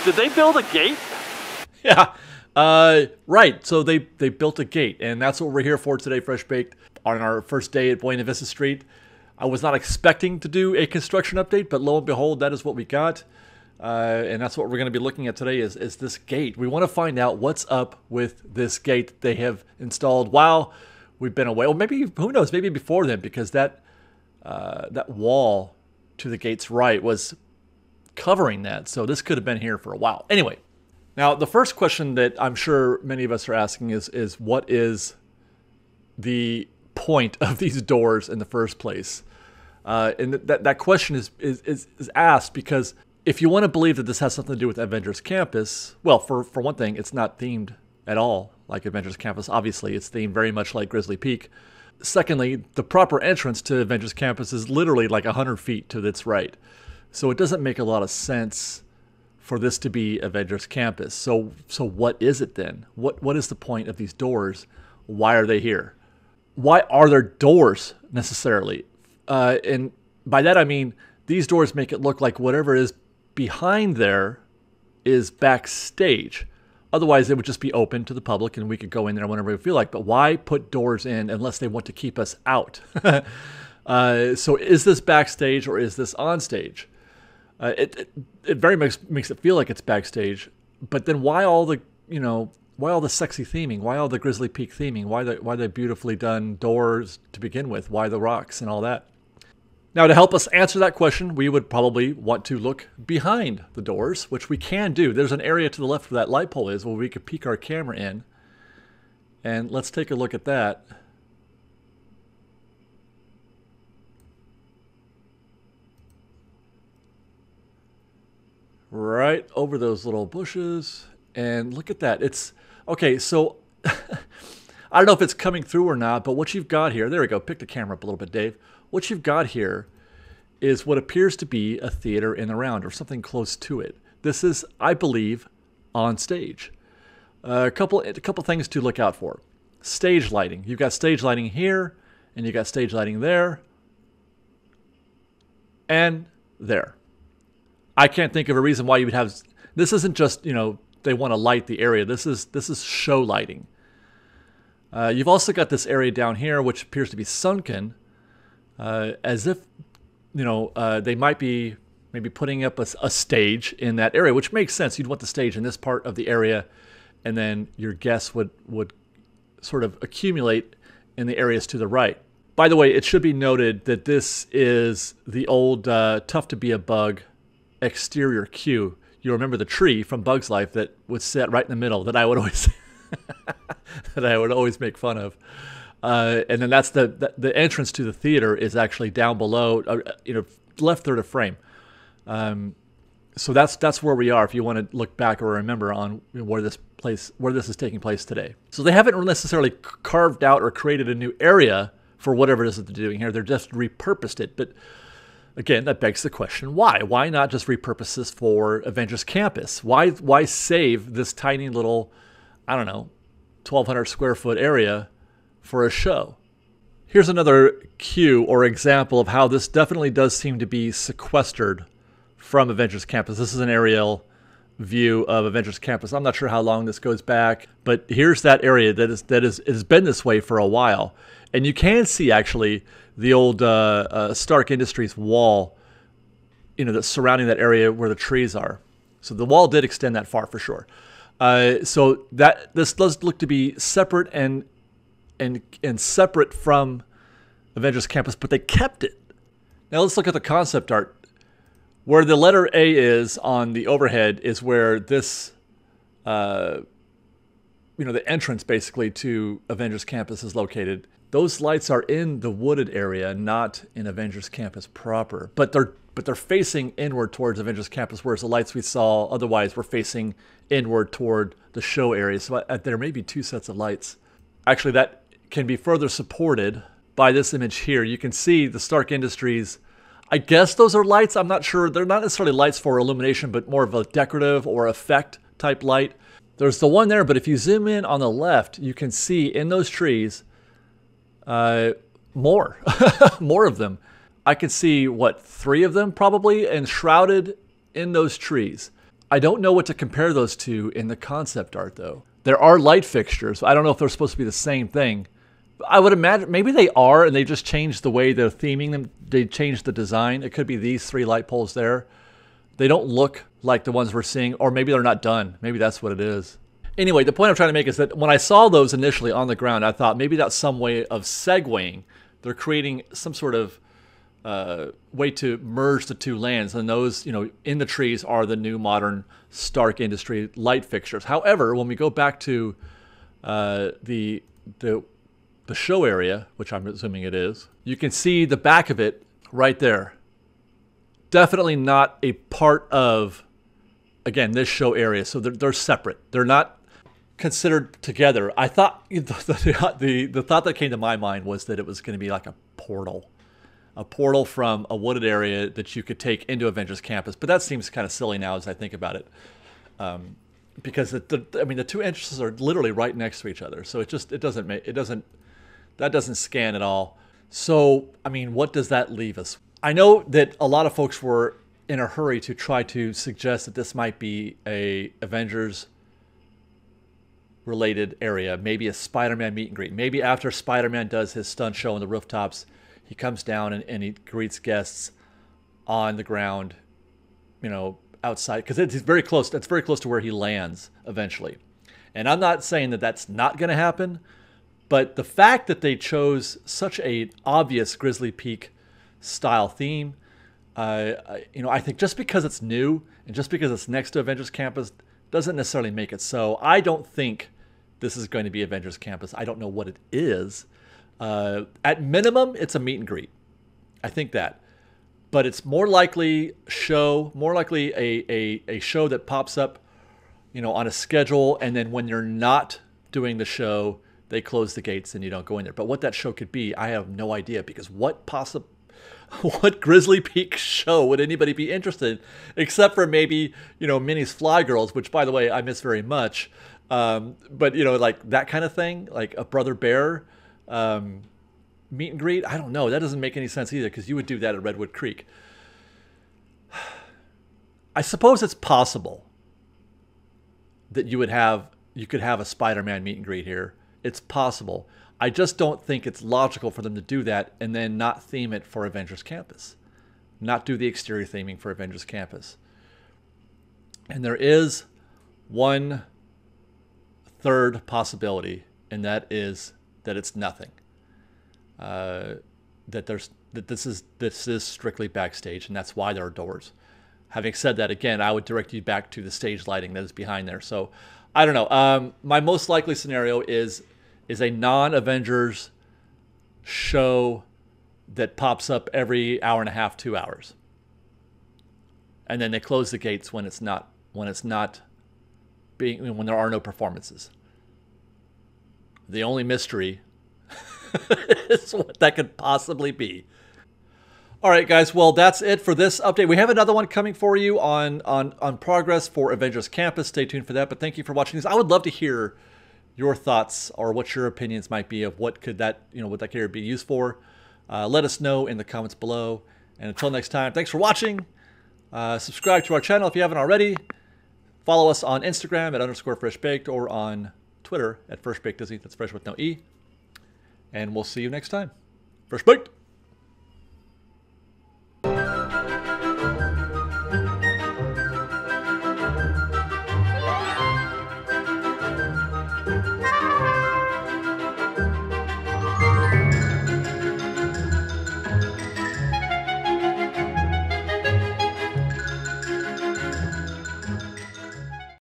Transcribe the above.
Did they build a gate? Yeah. Right. So they built a gate, and that's what we're here for today, FreshBaked, on our first day at Buena Vista Street. I was not expecting to do a construction update, but lo and behold, that is what we got. And that's what we're going to be looking at today is this gate. We want to find out what's up with this gate they have installed while we've been away. Well, maybe, who knows, maybe before then, because that wall to the gate's right was covering that. So this could have been here for a while. Anyway, now the first question that I'm sure many of us are asking is what is the point of these doors in the first place? And that question is asked because if you want to believe that this has something to do with Avengers Campus, well, for one thing, it's not themed at all like Avengers Campus. Obviously, it's themed very much like Grizzly Peak. Secondly, the proper entrance to Avengers Campus is literally like 100 feet to its right. So it doesn't make a lot of sense for this to be Avengers Campus. So what is it then? What is the point of these doors? Why are they here? Why are there doors necessarily? And by that I mean these doors make it look like whatever is behind there is backstage. Otherwise, it would just be open to the public and we could go in there whenever we feel like. But why put doors in unless they want to keep us out? So is this backstage or is this on stage? It very much makes it feel like it's backstage. But then why all the sexy theming? Why all the Grizzly Peak theming? Why the beautifully done doors to begin with? Why the rocks and all that? Now, to help us answer that question, we would probably want to look behind the doors, which we can do. There's an area to the left where that light pole is where we could peek our camera in. And let's take a look at that. Right over those little bushes. And look at that. It's okay, so I don't know if it's coming through or not, but what you've got here, there we go, pick the camera up a little bit, Dave. What you've got here is what appears to be a theater in the round or something close to it. This is, I believe, on stage. A couple things to look out for. Stage lighting. You've got stage lighting here, and you've got stage lighting there, and there. I can't think of a reason why you would have, this isn't just, they want to light the area. This is show lighting. You've also got this area down here, which appears to be sunken, as if, they might be maybe putting up a stage in that area, which makes sense. You'd want the stage in this part of the area, and then your guests would sort of accumulate in the areas to the right. By the way, it should be noted that this is the old Tough to Be a Bug exterior queue. You remember the tree from Bug's Life that would sit right in the middle that I would always make fun of. And then that's the entrance to the theater is actually down below, left third of frame. So that's where we are if you want to look back or remember on where this is taking place today. So they haven't necessarily carved out or created a new area for whatever it is that they're doing here. They're just repurposed it. But again, that begs the question, why? Why not just repurpose this for Avengers Campus? Why save this tiny little, I don't know, 1,200 square foot area for a show? Here's another cue or example of how this definitely does seem to be sequestered from Avengers Campus. This is an aerial view of Avengers Campus. I'm not sure how long this goes back, but here's that area that has been this way for a while. And you can see actually the old Stark Industries wall, that's surrounding that area where the trees are. So the wall did extend that far for sure. So this does look to be separate and separate from Avengers Campus, but they kept it. Now let's look at the concept art. Where the letter A is on the overhead is where this, the entrance basically to Avengers Campus is located. Those lights are in the wooded area, not in Avengers Campus proper, but they're facing inward towards Avengers Campus, whereas the lights we saw otherwise were facing inward toward the show area. So there may be two sets of lights. Actually, that can be further supported by this image here. You can see the Stark Industries. I guess those are lights. I'm not sure. They're not necessarily lights for illumination, but more of a decorative or effect type light. There's the one there, but if you zoom in on the left, you can see in those trees more of them. I could see, 3 of them probably enshrouded in those trees. I don't know what to compare those to in the concept art, though. There are light fixtures. I don't know if they're supposed to be the same thing. I would imagine maybe they are, and they just changed the way they're theming them. They changed the design. It could be these 3 light poles there. They don't look like the ones we're seeing, or maybe they're not done. Maybe that's what it is. Anyway, the point I'm trying to make is that when I saw those initially on the ground, I thought maybe that's some way of segueing. They're creating some sort of way to merge the 2 lands, and those, in the trees are the new modern Stark Industry light fixtures. However, when we go back to the show area, which I'm assuming it is, you can see the back of it right there. Definitely not a part of, again, this show area. So they're separate. They're not considered together. I thought the thought that came to my mind was that it was going to be like a portal from a wooded area that you could take into Avengers Campus. But that seems kind of silly now as I think about it, because the 2 entrances are literally right next to each other. So that doesn't scan at all. So I mean, what does that leave us? I know that a lot of folks were in a hurry to try to suggest that this might be a Avengers related area, maybe a Spider-Man meet and greet. Maybe after Spider-Man does his stunt show on the rooftops, he comes down and he greets guests on the ground, outside, because it's very close. That's very close to where he lands eventually. And I'm not saying that that's not going to happen, but the fact that they chose such a obvious Grizzly Peak style theme, I think just because it's new and just because it's next to Avengers Campus doesn't necessarily make it so. I don't think this is going to be Avengers Campus. I don't know what it is. At minimum, it's a meet and greet. I think that. But it's more likely a show that pops up, on a schedule, and then when you're not doing the show, they close the gates and you don't go in there. But what that show could be, I have no idea, because what Grizzly Peak show would anybody be interested in, except for maybe, Minnie's Fly Girls, which, by the way, I miss very much. But, like that kind of thing, like a Brother Bear meet and greet. I don't know. That doesn't make any sense either, because you would do that at Redwood Creek. I suppose it's possible that you could have a Spider-Man meet and greet here. It's possible. I just don't think it's logical for them to do that and then not theme it for Avengers Campus. Not do the exterior theming for Avengers Campus. And there is one third possibility, and that is that it's nothing. This is strictly backstage, and that's why there are doors. Having said that, again, I would direct you back to the stage lighting that is behind there. So, I don't know. My most likely scenario is a non-Avengers show that pops up every hour and a half, 2 hours, and then they close the gates when when there are no performances. The only mystery is what that could possibly be. All right, guys. Well, that's it for this update. We have another one coming for you on progress for Avengers Campus. Stay tuned for that. But thank you for watching this. I would love to hear your thoughts or what your opinions might be of what that could be used for. Let us know in the comments below. And until next time, thanks for watching. Subscribe to our channel if you haven't already. Follow us on Instagram at _FreshBaked or on Twitter at FreshBaked. That's fresh with no E. And we'll see you next time. FreshBaked.